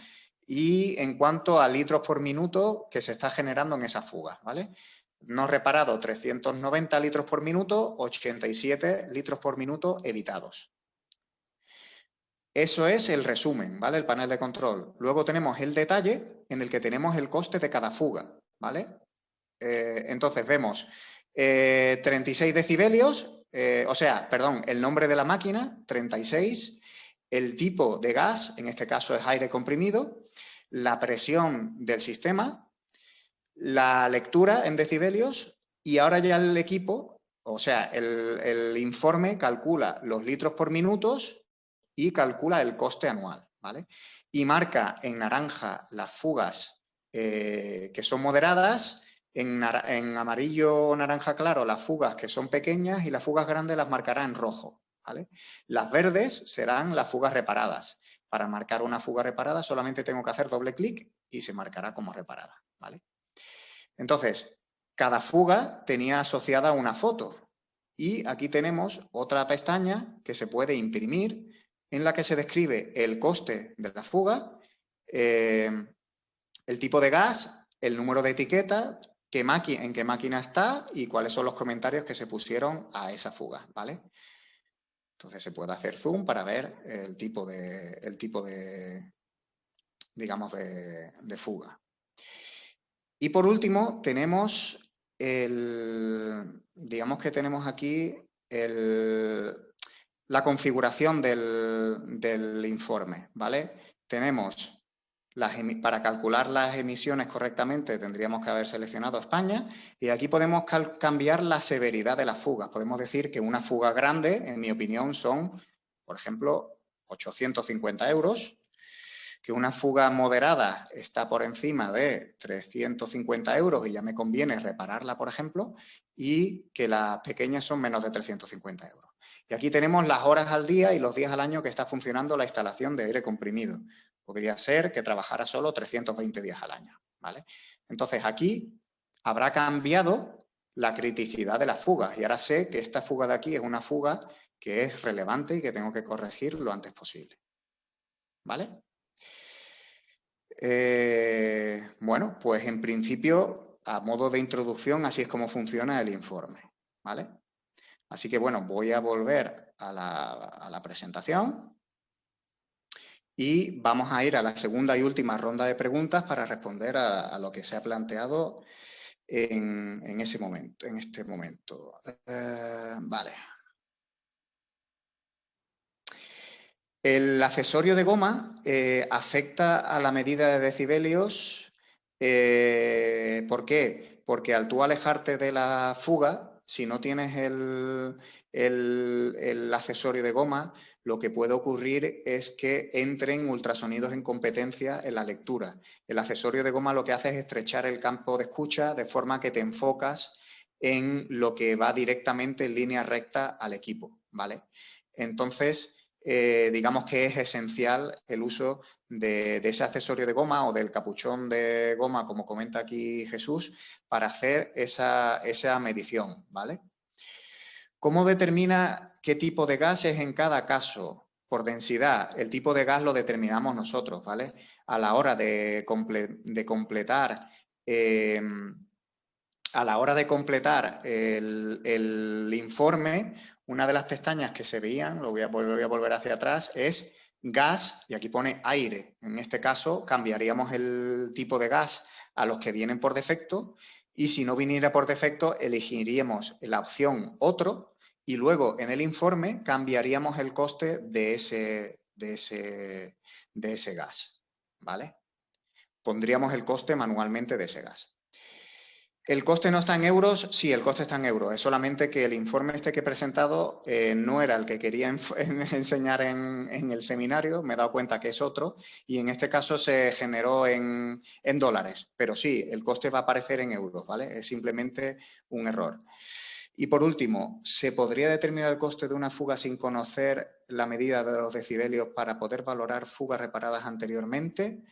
A: y en cuanto a litros por minuto que se está generando en esas fugas, ¿vale? No reparado 390 litros por minuto, 87 litros por minuto evitados. Eso es el resumen, ¿vale? El panel de control. Luego tenemos el detalle en el que tenemos el coste de cada fuga, ¿vale? Entonces vemos 36 decibelios, el nombre de la máquina, 36, el tipo de gas, en este caso es aire comprimido, la presión del sistema, la lectura en decibelios y ahora ya el equipo, o sea, el informe calcula los litros por minutos y calcula el coste anual, ¿vale? Y marca en naranja las fugas que son moderadas, en amarillo o naranja claro las fugas que son pequeñas y las fugas grandes las marcará en rojo, ¿vale? Las verdes serán las fugas reparadas. Para marcar una fuga reparada solamente tengo que hacer doble clic y se marcará como reparada, ¿vale? Entonces, cada fuga tenía asociada una foto y aquí tenemos otra pestaña que se puede imprimir en la que se describe el coste de la fuga, el tipo de gas, el número de etiqueta, en qué máquina está y cuáles son los comentarios que se pusieron a esa fuga, ¿vale? Entonces se puede hacer zoom para ver el tipo de digamos, de fuga. Y por último, tenemos digamos que tenemos aquí la configuración del informe, ¿vale? Tenemos, para calcular las emisiones correctamente tendríamos que haber seleccionado España y aquí podemos cambiar la severidad de las fugas. Podemos decir que una fuga grande, en mi opinión, son, por ejemplo, 850 euros, que una fuga moderada está por encima de 350 euros y ya me conviene repararla, por ejemplo, y que las pequeñas son menos de 350 euros. Y aquí tenemos las horas al día y los días al año que está funcionando la instalación de aire comprimido. Podría ser que trabajara solo 320 días al año, ¿vale? Entonces aquí habrá cambiado la criticidad de las fugas y ahora sé que esta fuga de aquí es una fuga que es relevante y que tengo que corregir lo antes posible, ¿vale? Bueno, pues en principio, a modo de introducción, así es como funciona el informe, ¿vale? Así que, bueno, voy a volver a la presentación y vamos a ir a la segunda y última ronda de preguntas para responder a lo que se ha planteado en este momento. Vale. El accesorio de goma afecta a la medida de decibelios. ¿Por qué? Porque al tú alejarte de la fuga, si no tienes el accesorio de goma, lo que puede ocurrir es que entren ultrasonidos en competencia en la lectura. El accesorio de goma lo que hace es estrechar el campo de escucha de forma que te enfocas en lo que va directamente en línea recta al equipo, ¿vale? Entonces, digamos que es esencial el uso de ese accesorio de goma o del capuchón de goma, como comenta aquí Jesús, para hacer esa medición, ¿vale? ¿Cómo determina qué tipo de gas es en cada caso? Por densidad. El tipo de gas lo determinamos nosotros, ¿vale? A la hora de completar el informe, una de las pestañas que se veían, voy a volver hacia atrás, es gas, y aquí pone aire. En este caso, cambiaríamos el tipo de gas a los que vienen por defecto, y si no viniera por defecto, elegiríamos la opción otro, y luego en el informe cambiaríamos el coste de ese gas, ¿vale? Pondríamos el coste manualmente de ese gas. ¿El coste no está en euros? Sí, el coste está en euros. Es solamente que el informe este que he presentado no era el que quería enseñar en el seminario. Me he dado cuenta que es otro. Y en este caso se generó en dólares. Pero sí, el coste va a aparecer en euros, ¿vale? Es simplemente un error. Y por último, ¿se podría determinar el coste de una fuga sin conocer la medida de los decibelios para poder valorar fugas reparadas anteriormente?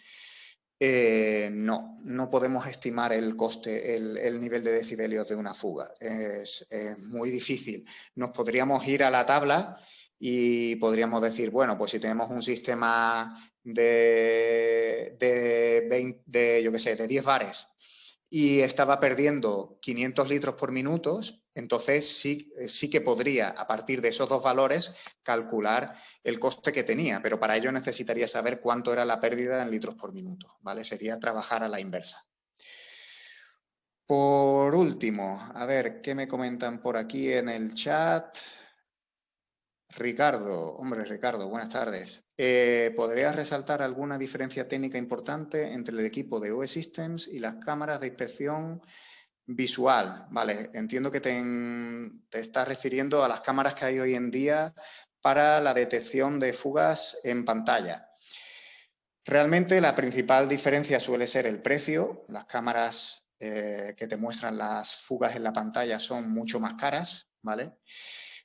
A: No podemos estimar el coste, el nivel de decibelios de una fuga. Es muy difícil. Nos podríamos ir a la tabla y podríamos decir, bueno, pues si tenemos un sistema de 10 bares y estaba perdiendo 500 litros por minuto, entonces sí que podría, a partir de esos dos valores, calcular el coste que tenía, pero para ello necesitaría saber cuánto era la pérdida en litros por minuto, ¿vale? Sería trabajar a la inversa. Por último, a ver, ¿qué me comentan por aquí en el chat? Ricardo, buenas tardes. ¿Podrías resaltar alguna diferencia técnica importante entre el equipo de UE Systems y las cámaras de inspección visual? Vale, entiendo que te estás refiriendo a las cámaras que hay hoy en día para la detección de fugas en pantalla. Realmente la principal diferencia suele ser el precio. Las cámaras que te muestran las fugas en la pantalla son mucho más caras, ¿vale?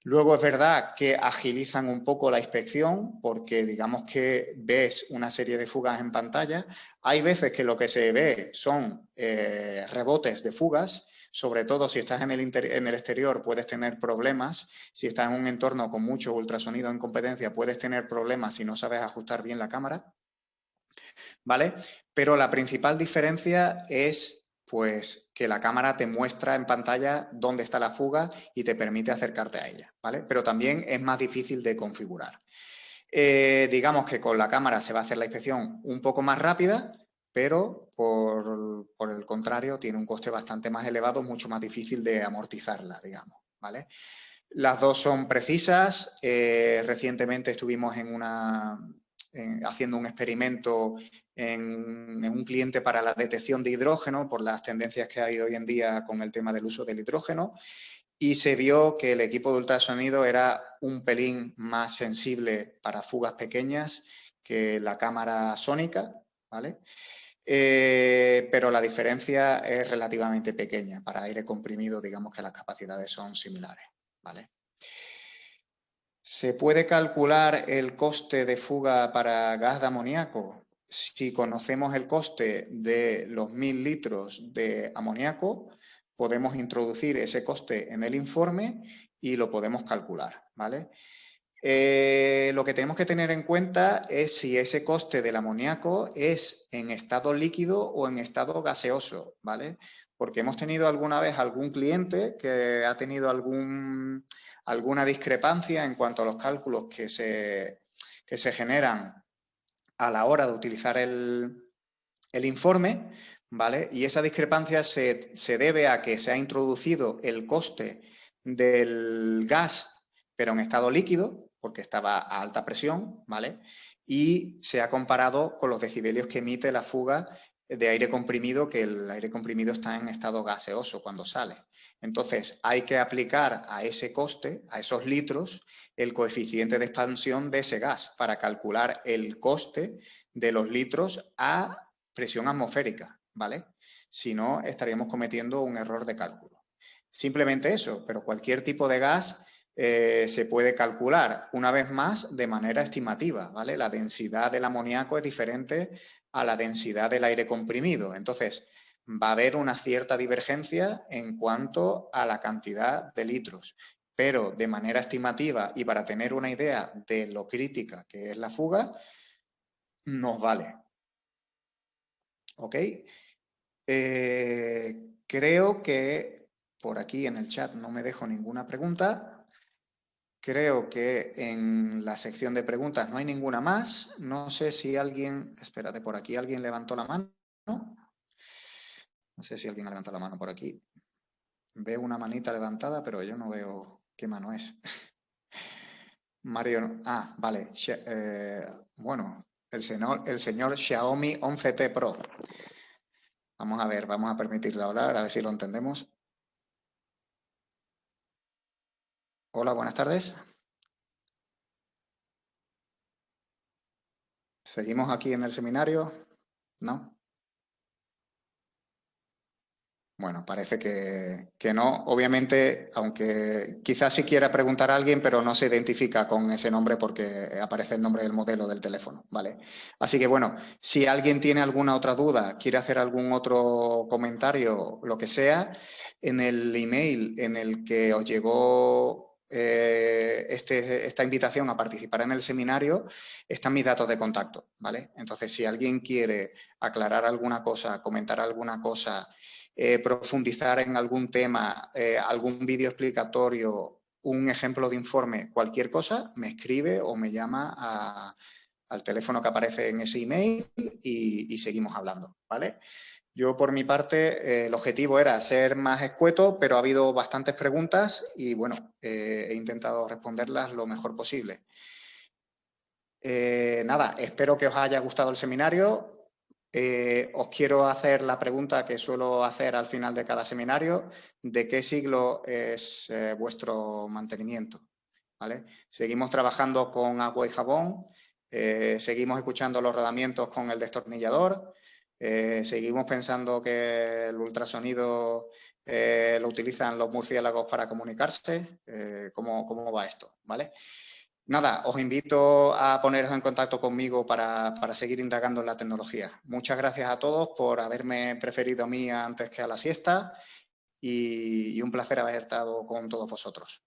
A: Luego es verdad que agilizan un poco la inspección porque digamos que ves una serie de fugas en pantalla. Hay veces que lo que se ve son rebotes de fugas, sobre todo si estás en el exterior puedes tener problemas. Si estás en un entorno con mucho ultrasonido en competencia puedes tener problemas si no sabes ajustar bien la cámara, ¿vale? Pero la principal diferencia es pues que la cámara te muestra en pantalla dónde está la fuga y te permite acercarte a ella, ¿vale? Pero también es más difícil de configurar. Digamos que con la cámara se va a hacer la inspección un poco más rápida, pero por el contrario tiene un coste bastante más elevado, mucho más difícil de amortizarla, digamos, ¿vale? Las dos son precisas. Recientemente estuvimos haciendo un experimento en un cliente para la detección de hidrógeno por las tendencias que hay hoy en día con el tema del uso del hidrógeno y se vio que el equipo de ultrasonido era un pelín más sensible para fugas pequeñas que la cámara sónica, ¿vale? Pero la diferencia es relativamente pequeña. Para aire comprimido, digamos que las capacidades son similares, ¿vale? ¿Se puede calcular el coste de fuga para gas de amoníaco? Si conocemos el coste de los 1000 litros de amoníaco, podemos introducir ese coste en el informe y lo podemos calcular, ¿vale? Lo que tenemos que tener en cuenta es si ese coste del amoníaco es en estado líquido o en estado gaseoso, ¿vale? Porque hemos tenido alguna vez algún cliente que ha tenido alguna discrepancia en cuanto a los cálculos que se generan a la hora de utilizar el informe, ¿vale? Y esa discrepancia se debe a que se ha introducido el coste del gas, pero en estado líquido, porque estaba a alta presión, ¿vale? Y se ha comparado con los decibelios que emite la fuga de aire comprimido, que el aire comprimido está en estado gaseoso cuando sale. Entonces, hay que aplicar a ese coste, a esos litros, el coeficiente de expansión de ese gas para calcular el coste de los litros a presión atmosférica, ¿vale? Si no, estaríamos cometiendo un error de cálculo. Simplemente eso, pero cualquier tipo de gas se puede calcular, una vez más, de manera estimativa, ¿vale? La densidad del amoníaco es diferente a la densidad del aire comprimido. Entonces, va a haber una cierta divergencia en cuanto a la cantidad de litros, pero de manera estimativa y para tener una idea de lo crítica que es la fuga, nos vale. ¿Ok? Creo que por aquí en el chat no me dejo ninguna pregunta. Creo que en la sección de preguntas no hay ninguna más. No sé si alguien... Espérate, por aquí alguien levantó la mano. No sé si alguien ha levantado la mano por aquí. Veo una manita levantada, pero yo no veo qué mano es. Mario... Ah, vale. Bueno, el señor Xiaomi 11T Pro. Vamos a ver, vamos a permitirle hablar, a ver si lo entendemos. Hola, buenas tardes. ¿Seguimos aquí en el seminario? ¿No? Bueno, parece que no. Obviamente, aunque quizás sí quiera preguntar a alguien, pero no se identifica con ese nombre porque aparece el nombre del modelo del teléfono, ¿vale? Así que bueno, si alguien tiene alguna otra duda, quiere hacer algún otro comentario, lo que sea, en el email en el que os llegó esta invitación a participar en el seminario, están mis datos de contacto, ¿vale? Entonces, si alguien quiere aclarar alguna cosa, comentar alguna cosa, profundizar en algún tema, algún vídeo explicatorio, un ejemplo de informe, cualquier cosa, me escribe o me llama al teléfono que aparece en ese email y seguimos hablando, ¿vale? Yo, por mi parte, el objetivo era ser más escueto, pero ha habido bastantes preguntas y, bueno, he intentado responderlas lo mejor posible. Nada, espero que os haya gustado el seminario. Os quiero hacer la pregunta que suelo hacer al final de cada seminario: ¿de qué siglo es vuestro mantenimiento? ¿Vale? Seguimos trabajando con agua y jabón, seguimos escuchando los rodamientos con el destornillador, seguimos pensando que el ultrasonido lo utilizan los murciélagos para comunicarse. ¿Cómo va esto? ¿Vale? Nada, os invito a poneros en contacto conmigo para seguir indagando en la tecnología. Muchas gracias a todos por haberme preferido a mí antes que a la siesta y un placer haber estado con todos vosotros.